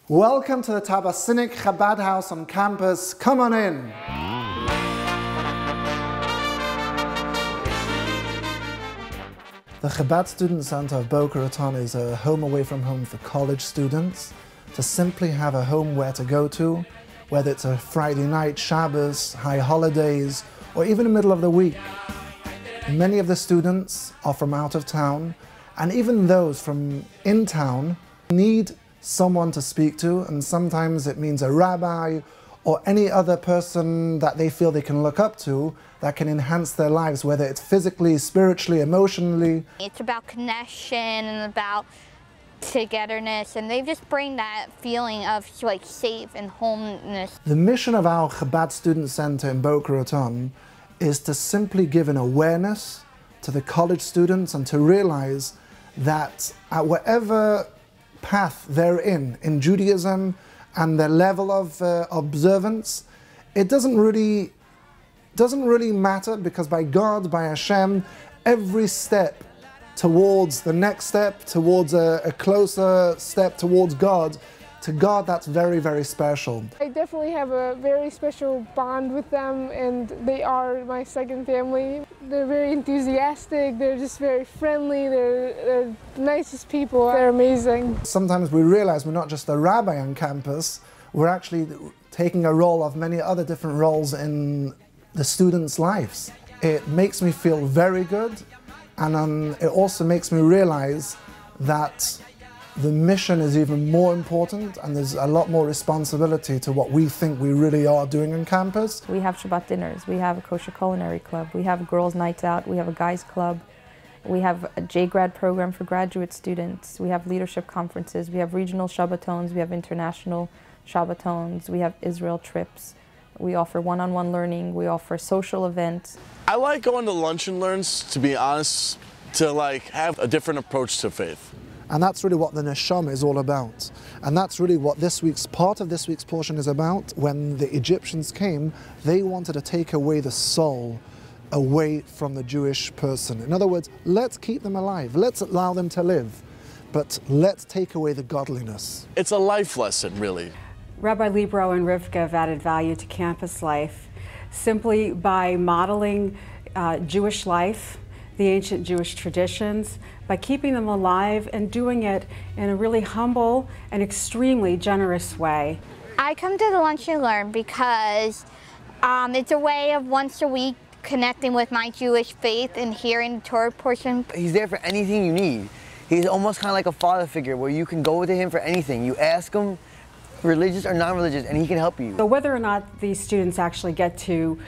Welcome to the Tabacinic Chabad house on campus. Come on in. The Chabad Student Center of Boca Raton is a home away from home for college students to simply have a home where to go to, whether it's a Friday night, Shabbos, high holidays, or even the middle of the week. Many of the students are from out of town, and even those from in town need someone to speak to, and sometimes it means a rabbi or any other person that they feel they can look up to that can enhance their lives, whether it's physically, spiritually, emotionally. It's about connection and about togetherness, and they just bring that feeling of like safe and homeness. The mission of our Chabad Student Center in Boca Raton is to simply give an awareness to the college students and to realize that at whatever path they're in Judaism and their level of observance, it doesn't really matter, because by God, by Hashem, every step towards the next step, towards a closer step towards God, to God, that's very, very special. I definitely have a very special bond with them, and they are my second family. They're very enthusiastic, they're just very friendly, they're the nicest people, they're amazing. Sometimes we realize we're not just a rabbi on campus, we're actually taking a role of many other different roles in the students' lives. It makes me feel very good, and it also makes me realize that the mission is even more important, and there's a lot more responsibility to what we think we really are doing on campus. We have Shabbat dinners, we have a kosher culinary club, we have girls' nights out, we have a guys' club, we have a JGrad program for graduate students, we have leadership conferences, we have regional Shabbatons, we have international Shabbatons, we have Israel trips. We offer one-on-one learning, we offer social events. I like going to lunch and learns, to be honest, to have a different approach to faith. And that's really what the neshama is all about. And that's really what part of this week's portion is about. When the Egyptians came, they wanted to take away the soul away from the Jewish person. In other words, let's keep them alive, let's allow them to live, but let's take away the godliness. It's a life lesson, really. Rabbi Libro and Rivka have added value to campus life simply by modeling Jewish life, the ancient Jewish traditions, by keeping them alive and doing it in a really humble and extremely generous way. I come to the Lunch and Learn because it's a way of once a week connecting with my Jewish faith and hearing the Torah portion. He's there for anything you need. He's almost kind of like a father figure where you can go to him for anything. You ask him, religious or non-religious, and he can help you. So whether or not these students actually get to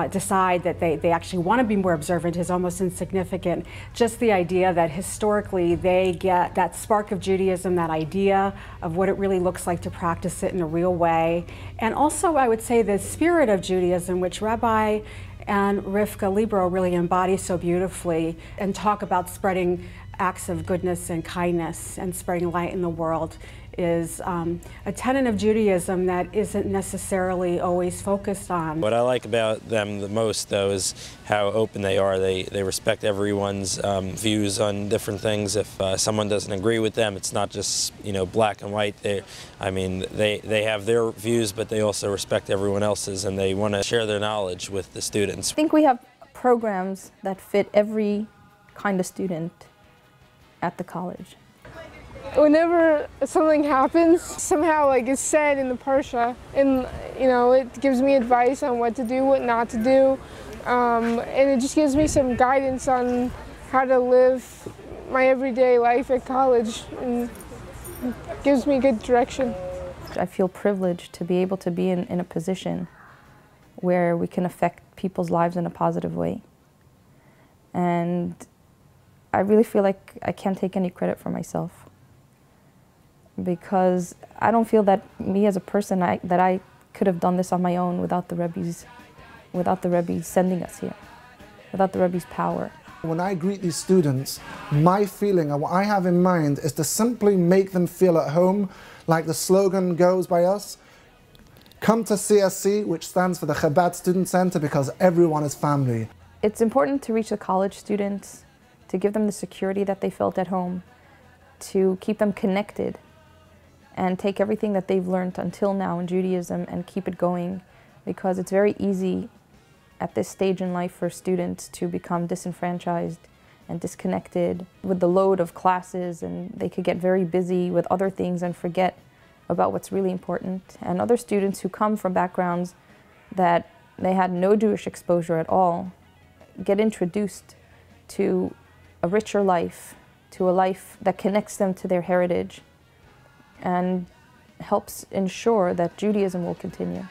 decide that they actually want to be more observant is almost insignificant. Just the idea that historically they get that spark of Judaism, that idea of what it really looks like to practice it in a real way. And also, I would say, the spirit of Judaism, which Rabbi and Rivka Libro really embody so beautifully, and talk about spreading acts of goodness and kindness and spreading light in the world, is a tenet of Judaism that isn't necessarily always focused on. What I like about them the most, though, is how open they are. They respect everyone's views on different things. If someone doesn't agree with them, it's not just black and white. They have their views, but they also respect everyone else's, and they want to share their knowledge with the students. I think we have programs that fit every kind of student at the college. Whenever something happens, somehow it's said in the Parsha, and it gives me advice on what to do, what not to do, and it just gives me some guidance on how to live my everyday life at college, and gives me good direction. I feel privileged to be able to be in a position where we can affect people's lives in a positive way. And I really feel like I can't take any credit for myself, because I don't feel that me as a person, that I could have done this on my own without the Rebbe's sending us here, without the Rebbe's power. When I greet these students, my feeling and what I have in mind is to simply make them feel at home, like the slogan goes by us, come to CSC, which stands for the Chabad Student Center, because everyone is family. It's important to reach the college students, to give them the security that they felt at home, to keep them connected and take everything that they've learned until now in Judaism and keep it going, because it's very easy at this stage in life for students to become disenfranchised and disconnected with the load of classes, and they could get very busy with other things and forget about what's really important. And other students who come from backgrounds that they had no Jewish exposure at all get introduced to a richer life, to a life that connects them to their heritage and helps ensure that Judaism will continue.